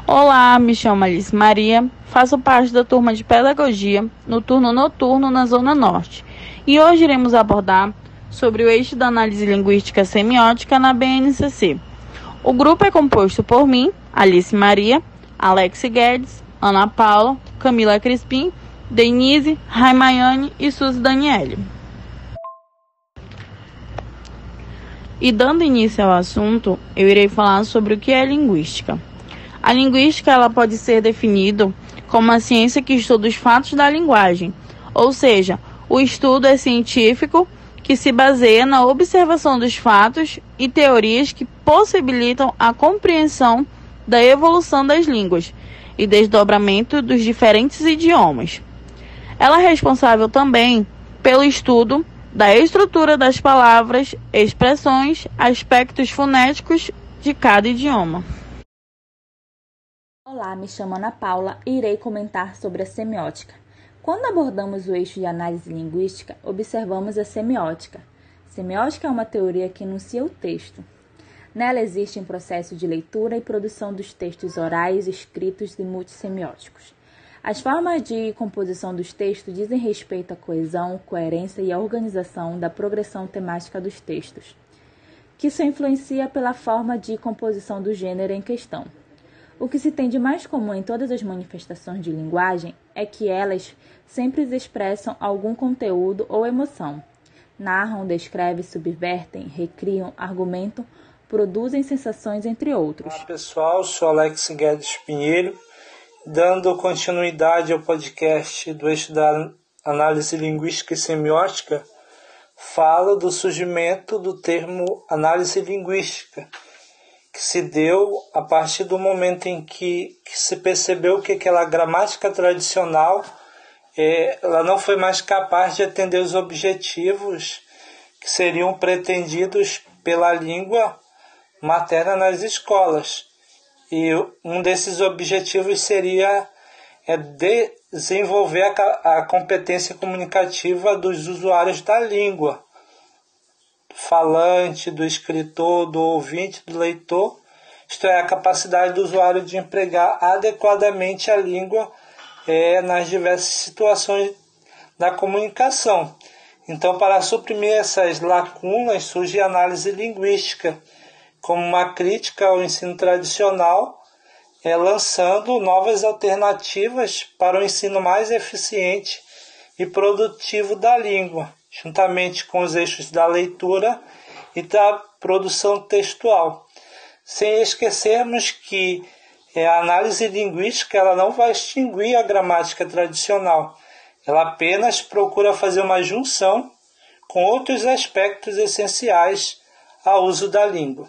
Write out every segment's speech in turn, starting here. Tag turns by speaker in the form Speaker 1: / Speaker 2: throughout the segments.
Speaker 1: Olá, me chamo Alice Maria, faço parte da turma de Pedagogia no turno noturno na Zona Norte e hoje iremos abordar sobre o eixo da análise linguística semiótica na BNCC. O grupo é composto por mim, Alice Maria, Alex Guedes, Ana Paula, Camila Crispim, Denise, Raimaiane e Suzy Daniele. E dando início ao assunto, eu irei falar sobre o que é linguística. A linguística ela pode ser definida como a ciência que estuda os fatos da linguagem, ou seja, o estudo é científico que se baseia na observação dos fatos e teorias que possibilitam a compreensão da evolução das línguas e desdobramento dos diferentes idiomas. Ela é responsável também pelo estudo da estrutura das palavras, expressões, aspectos fonéticos de cada idioma.
Speaker 2: Olá, me chamo Ana Paula e irei comentar sobre a semiótica. Quando abordamos o eixo de análise linguística, observamos a semiótica. Semiótica é uma teoria que enuncia o texto. Nela existe um processo de leitura e produção dos textos orais, escritos e multissemióticos. As formas de composição dos textos dizem respeito à coesão, coerência e à organização da progressão temática dos textos, que se influencia pela forma de composição do gênero em questão. O que se tem de mais comum em todas as manifestações de linguagem é que elas sempre expressam algum conteúdo ou emoção. Narram, descrevem, subvertem, recriam, argumentam, produzem sensações, entre outros.
Speaker 3: Olá pessoal, sou Alex Guedes Pinheiro, dando continuidade ao podcast do eixo da análise linguística e semiótica, falo do surgimento do termo análise linguística, que se deu a partir do momento em que se percebeu que aquela gramática tradicional ela não foi mais capaz de atender os objetivos que seriam pretendidos pela língua materna nas escolas. E um desses objetivos seria desenvolver a competência comunicativa dos usuários da língua, falante, do escritor, do ouvinte, do leitor, isto é, a capacidade do usuário de empregar adequadamente a língua nas diversas situações da comunicação. Então, para suprimir essas lacunas, surge a análise linguística como uma crítica ao ensino tradicional, lançando novas alternativas para o ensino mais eficiente e produtivo da língua, juntamente com os eixos da leitura e da produção textual. Sem esquecermos que a análise linguística ela não vai extinguir a gramática tradicional. Ela apenas procura fazer uma junção com outros aspectos essenciais ao uso da língua.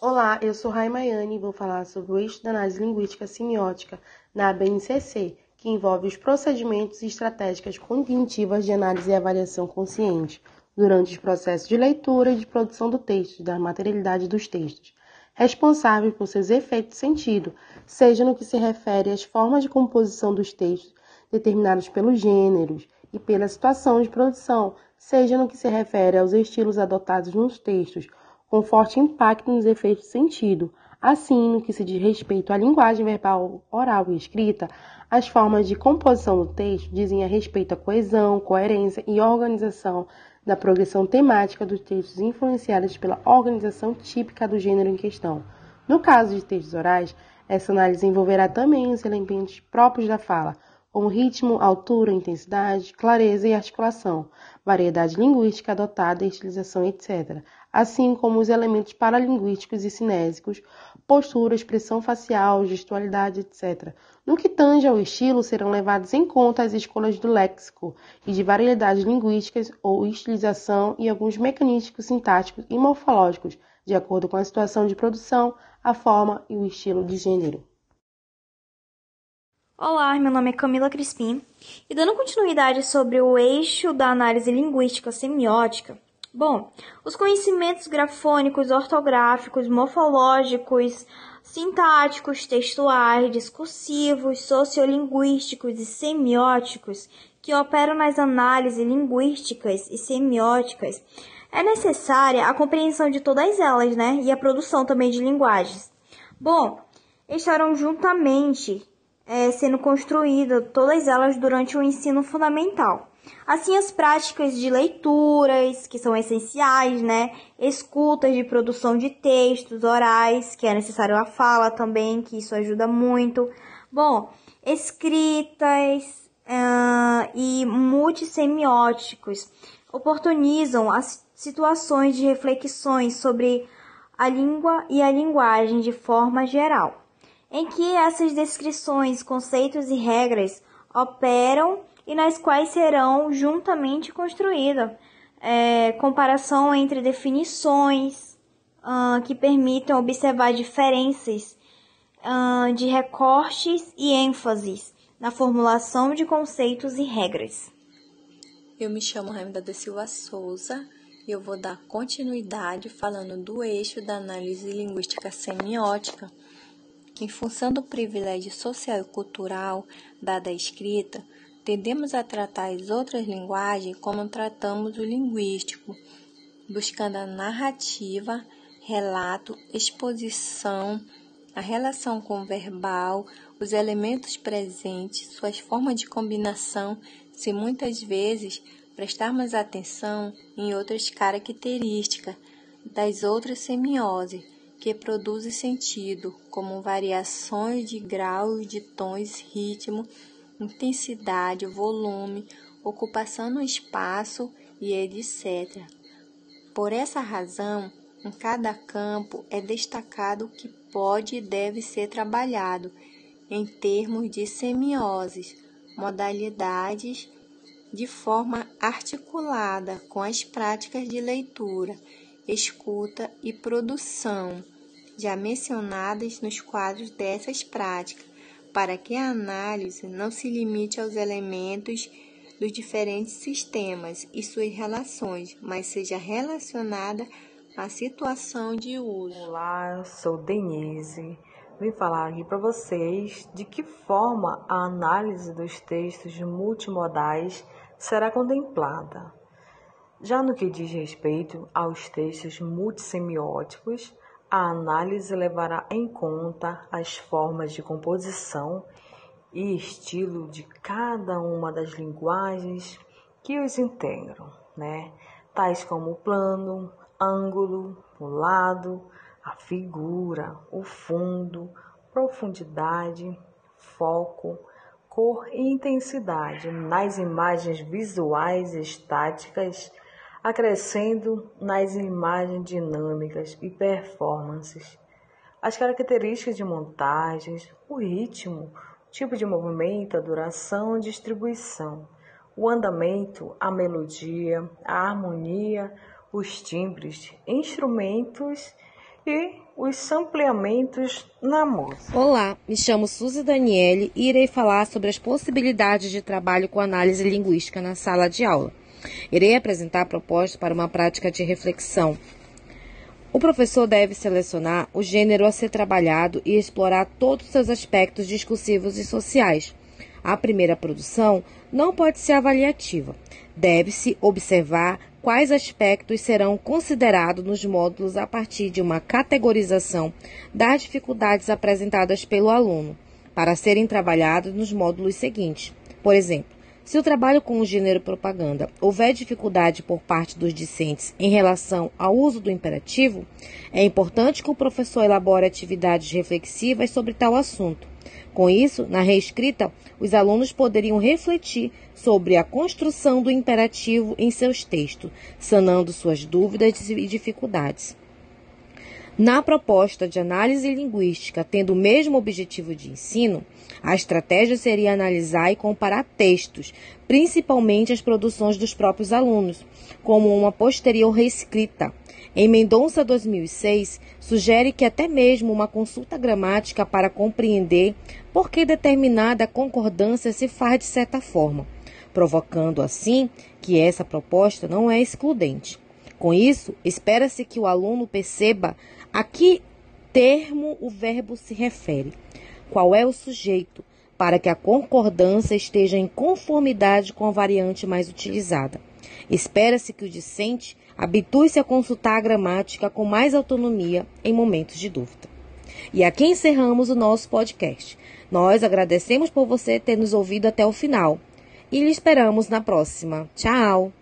Speaker 4: Olá, eu sou Raimaiane e vou falar sobre o eixo da análise linguística semiótica na BNCC, que envolve os procedimentos e estratégias cognitivas de análise e avaliação consciente durante os processos de leitura e de produção do texto e da materialidade dos textos, responsáveis por seus efeitos de sentido, seja no que se refere às formas de composição dos textos determinados pelos gêneros e pela situação de produção, seja no que se refere aos estilos adotados nos textos, com forte impacto nos efeitos de sentido. Assim, no que se diz respeito à linguagem verbal, oral e escrita, as formas de composição do texto dizem a respeito à coesão, coerência e organização da progressão temática dos textos influenciadas pela organização típica do gênero em questão. No caso de textos orais, essa análise envolverá também os elementos próprios da fala, como ritmo, altura, intensidade, clareza e articulação, variedade linguística adotada, estilização, etc., assim como os elementos paralinguísticos e cinésicos, postura, expressão facial, gestualidade, etc. No que tange ao estilo, serão levados em conta as escolhas do léxico e de variedades linguísticas ou estilização e alguns mecanismos sintáticos e morfológicos, de acordo com a situação de produção, a forma e o estilo de gênero.
Speaker 5: Olá, meu nome é Camila Crispim e dando continuidade sobre o eixo da análise linguística semiótica, os conhecimentos grafônicos, ortográficos, morfológicos, sintáticos, textuais, discursivos, sociolinguísticos e semióticos que operam nas análises linguísticas e semióticas, é necessária a compreensão de todas elas, e a produção também de linguagens. estarão juntamente sendo construídas, todas elas durante o ensino fundamental. Assim, as práticas de leituras, que são essenciais, escutas de produção de textos orais, que é necessário a fala também, que isso ajuda muito. Bom, escritas e multissemióticos oportunizam as situações de reflexões sobre a língua e a linguagem de forma geral, em que essas descrições, conceitos e regras operam e nas quais serão juntamente construídas comparação entre definições que permitam observar diferenças de recortes e ênfases na formulação de conceitos e regras.
Speaker 6: Eu me chamo Raimunda da Silva Souza e eu vou dar continuidade falando do eixo da análise linguística semiótica, que, em função do privilégio social e cultural dado à escrita, tendemos a tratar as outras linguagens como tratamos o linguístico, buscando a narrativa, relato, exposição, a relação com o verbal, os elementos presentes, suas formas de combinação, se muitas vezes prestarmos atenção em outras características das outras semioses que produzem sentido, como variações de graus, de tons, ritmo, intensidade, volume, ocupação no espaço e etc. Por essa razão, em cada campo é destacado o que pode e deve ser trabalhado em termos de semioses, modalidades, de forma articulada com as práticas de leitura, escuta e produção, já mencionadas nos quadros dessas práticas, para que a análise não se limite aos elementos dos diferentes sistemas e suas relações, mas seja relacionada à situação de uso.
Speaker 7: Olá, eu sou Denise. Vim falar aqui para vocês de que forma a análise dos textos multimodais será contemplada. Já no que diz respeito aos textos multissemióticos, a análise levará em conta as formas de composição e estilo de cada uma das linguagens que os integram, tais como o plano, ângulo, o lado, a figura, o fundo, profundidade, foco, cor e intensidade nas imagens visuais e estáticas, acrescendo nas imagens dinâmicas e performances, as características de montagens, o ritmo, o tipo de movimento, a duração e distribuição, o andamento, a melodia, a harmonia, os timbres, instrumentos e os sampleamentos na música.
Speaker 8: Olá, me chamo Suzy Daniele e irei falar sobre as possibilidades de trabalho com análise linguística na sala de aula. Irei apresentar propostas para uma prática de reflexão. O professor deve selecionar o gênero a ser trabalhado e explorar todos os seus aspectos discursivos e sociais. A primeira produção não pode ser avaliativa. Deve-se observar quais aspectos serão considerados nos módulos a partir de uma categorização das dificuldades apresentadas pelo aluno, para serem trabalhados nos módulos seguintes. Por exemplo, se o trabalho com o gênero propaganda houver dificuldade por parte dos discentes em relação ao uso do imperativo, é importante que o professor elabore atividades reflexivas sobre tal assunto. Com isso, na reescrita, os alunos poderiam refletir sobre a construção do imperativo em seus textos, sanando suas dúvidas e dificuldades. Na proposta de análise linguística, tendo o mesmo objetivo de ensino, a estratégia seria analisar e comparar textos, principalmente as produções dos próprios alunos, como uma posterior reescrita. Em Mendonça 2006, sugere que até mesmo uma consulta gramática para compreender por que determinada concordância se faz de certa forma, provocando assim que essa proposta não é excludente. Com isso, espera-se que o aluno perceba a que termo o verbo se refere, qual é o sujeito, para que a concordância esteja em conformidade com a variante mais utilizada. Espera-se que o discente habitue-se a consultar a gramática com mais autonomia em momentos de dúvida. E aqui encerramos o nosso podcast. Nós agradecemos por você ter nos ouvido até o final e lhe esperamos na próxima. Tchau!